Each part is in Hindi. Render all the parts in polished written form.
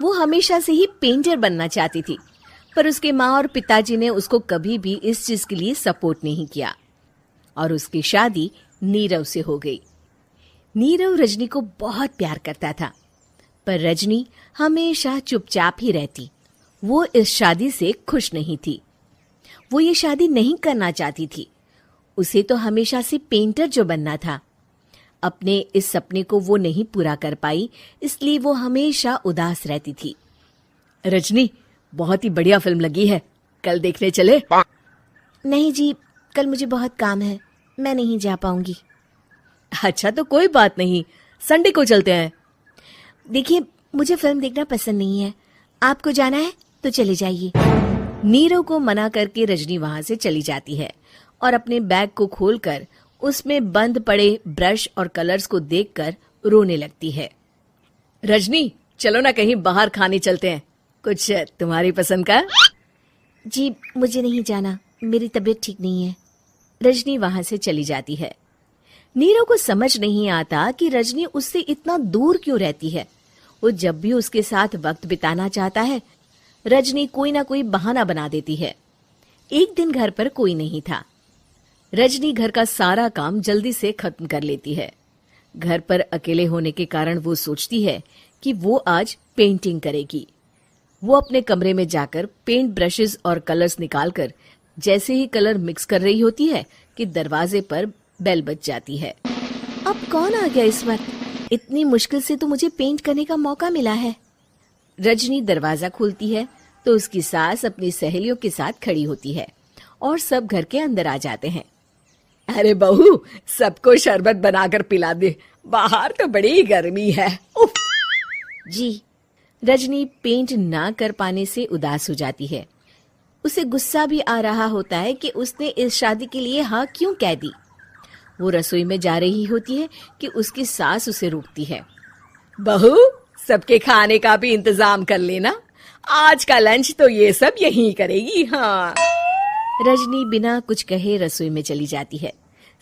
वो हमेशा से ही पेंटर बनना चाहती थी, पर उसके माँ और पिताजी ने उसको कभी भी इस चीज के लिए सपोर्ट नहीं किया और उसकी शादी नीरव से हो गई। नीरव रजनी को बहुत प्यार करता था, पर रजनी हमेशा चुपचाप ही रहती। वो इस शादी से खुश नहीं थी। वो ये शादी नहीं करना चाहती थी। उसे तो हमेशा से पेंटर जो बनना था। अपने इस सपने को वो नहीं पूरा कर पाई, इसलिए वो हमेशा उदास रहती थी। रजनी, बहुत ही बढ़िया फिल्म लगी है, कल देखने चले? नहीं जी, कल मुझे बहुत काम है, मैं नहीं जा पाऊंगी। अच्छा तो कोई बात नहीं, संडे को चलते हैं। देखिए, मुझे फिल्म देखना पसंद नहीं है, आपको जाना है तो चले जाइए। नीरव को मना करके रजनी वहां से चली जाती है और अपने बैग को खोलकर उसमें बंद पड़े ब्रश और कलर्स को देखकर रोने लगती है। रजनी, चलो ना कहीं बाहर खाने चलते हैं, कुछ तुम्हारी पसंद का। जी, मुझे नहीं जाना, मेरी तबीयत ठीक नहीं है। रजनी वहां से चली जाती है। नीरव को समझ नहीं आता कि रजनी उससे इतना दूर क्यों रहती है। वो जब भी उसके साथ वक्त बिताना चाहता है, रजनी कोई ना कोई बहाना बना देती है। एक दिन घर पर कोई नहीं था। रजनी घर का सारा काम जल्दी से खत्म कर लेती है। घर पर अकेले होने के कारण वो सोचती है कि वो आज पेंटिंग करेगी। वो अपने कमरे में जाकर पेंट ब्रशेस और कलर्स निकालकर जैसे ही कलर मिक्स कर रही होती है कि दरवाजे पर बेल बज जाती है। अब कौन आ गया इस वक्त? इतनी मुश्किल से तो मुझे पेंट करने का मौका मिला है। रजनी दरवाजा खोलती है तो उसकी सास अपनी सहेलियों के साथ खड़ी होती है और सब घर के अंदर आ जाते हैं। अरे बहू, सबको शरबत बनाकर पिला दे, बाहर तो बड़ी गर्मी है। उफ। जी। रजनी पेंट ना कर पाने से उदास हो जाती है। उसे गुस्सा भी आ रहा होता है कि उसने इस शादी के लिए हाँ क्यों कह दी। वो रसोई में जा रही होती है कि उसकी सास उसे रोकती है। बहू, सबके खाने का भी इंतजाम कर लेना, आज का लंच तो ये सब यहीं करेगी। हाँ। रजनी बिना कुछ कहे रसोई में चली जाती है।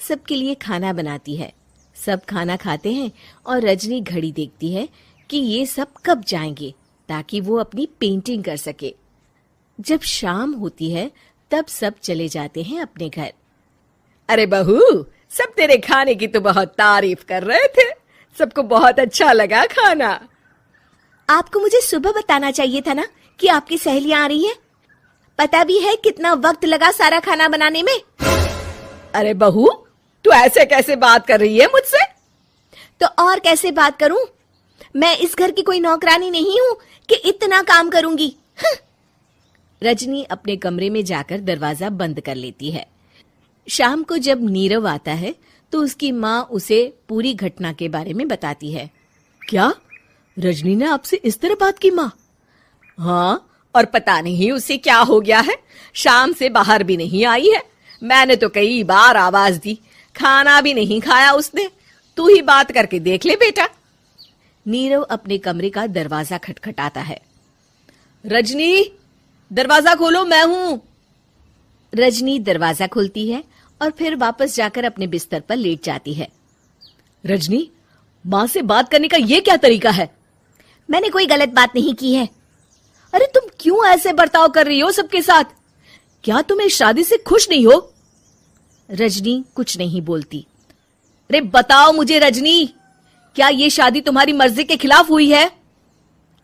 सबके लिए खाना बनाती है। सब खाना खाते हैं और रजनी घड़ी देखती है कि ये सब कब जाएंगे ताकि वो अपनी पेंटिंग कर सके। जब शाम होती है तब सब चले जाते हैं अपने घर। अरे बहू, सब तेरे खाने की तो बहुत तारीफ कर रहे थे, सबको बहुत अच्छा लगा खाना। आपको मुझे सुबह बताना चाहिए था ना कि आपकी सहेलियां आ रही हैं। पता भी है कितना वक्त लगा सारा खाना बनाने में। अरे बहू, तू ऐसे कैसे बात कर रही है मुझसे? तो और कैसे बात करूं? मैं इस घर की कोई नौकरानी नहीं हूं कि इतना काम करूंगी। रजनी अपने कमरे में जाकर दरवाजा बंद कर लेती है। शाम को जब नीरव आता है तो उसकी माँ उसे पूरी घटना के बारे में बताती है। क्या? रजनी ने आपसे इस तरह बात की माँ? हाँ, और पता नहीं उसे क्या हो गया है, शाम से बाहर भी नहीं आई है। मैंने तो कई बार आवाज दी, खाना भी नहीं खाया उसने। तू ही बात करके देख ले बेटा। नीरव अपने कमरे का दरवाजा खटखटाता है। रजनी, दरवाजा खोलो, मैं हूं। रजनी दरवाजा खोलती है और फिर वापस जाकर अपने बिस्तर पर लेट जाती है। रजनी, माँ से बात करने का ये क्या तरीका है? मैंने कोई गलत बात नहीं की है। अरे तुम क्यों ऐसे बर्ताव कर रही हो सबके साथ? क्या तुम इस शादी से खुश नहीं हो? रजनी कुछ नहीं बोलती। अरे बताओ मुझे रजनी, क्या ये शादी तुम्हारी मर्जी के खिलाफ हुई है?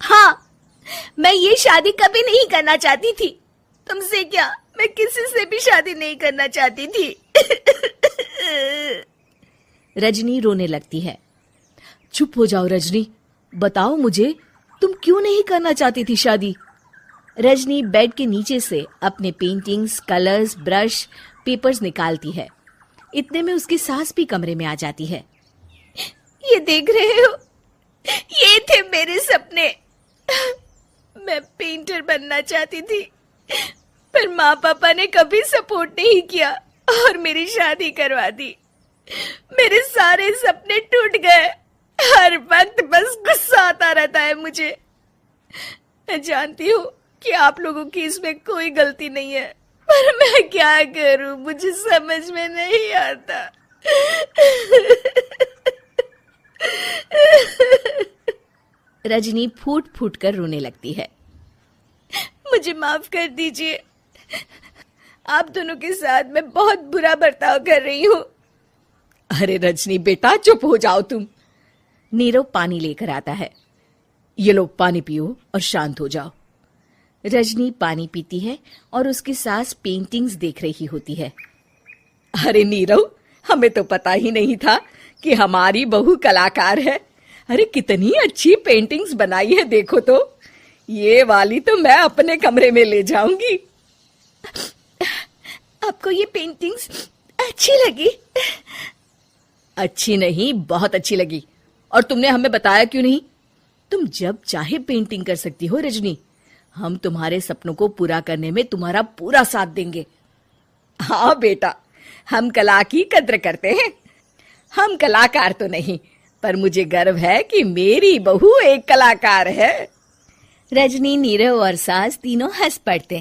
हाँ, मैं ये शादी कभी नहीं करना चाहती थी। तुमसे क्या, मैं किसी से भी शादी नहीं करना चाहती थी। रजनी रोने लगती है। चुप हो जाओ रजनी, बताओ मुझे, तुम क्यों नहीं करना चाहती थी शादी? रजनी बेड के नीचे से अपने पेंटिंग्स, कलर्स, ब्रश, पेपर्स निकालती है। इतने में उसकी सास भी कमरे में आ जाती है। ये देख रहे हो, ये थे मेरे सपने। मैं पेंटर बनना चाहती थी, पर माँ पापा ने कभी सपोर्ट नहीं किया और मेरी शादी करवा दी। मेरे सारे सपने टूट गए। हर वक्त बस गुस्सा आता रहता है मुझे। मैं जानती हूँ कि आप लोगों की इसमें कोई गलती नहीं है, पर मैं क्या करूं, मुझे समझ में नहीं आता। रजनी फूट फूट कर रोने लगती है। मुझे माफ कर दीजिए, आप दोनों के साथ मैं बहुत बुरा बर्ताव कर रही हूँ। अरे रजनी बेटा, चुप हो जाओ तुम। नीरव पानी लेकर आता है। ये लो पानी पियो और शांत हो जाओ। रजनी पानी पीती है और उसकी सास पेंटिंग्स देख रही होती है। अरे नीरव, हमें तो पता ही नहीं था कि हमारी बहू कलाकार है। अरे कितनी अच्छी पेंटिंग्स बनाई है, देखो तो। ये वाली तो मैं अपने कमरे में ले जाऊंगी। आपको ये पेंटिंग्स अच्छी लगी? अच्छी नहीं, बहुत अच्छी लगी। और तुमने हमें बताया क्यों नहीं? तुम जब चाहे पेंटिंग कर सकती हो रजनी। हम तुम्हारे सपनों को पूरा करने में तुम्हारा पूरा साथ देंगे। हाँ बेटा, हम कला की कद्र करते हैं। हम कलाकार तो नहीं, पर मुझे गर्व है कि मेरी बहू एक कलाकार है। रजनी, नीरव और सास तीनों हंस पड़ते।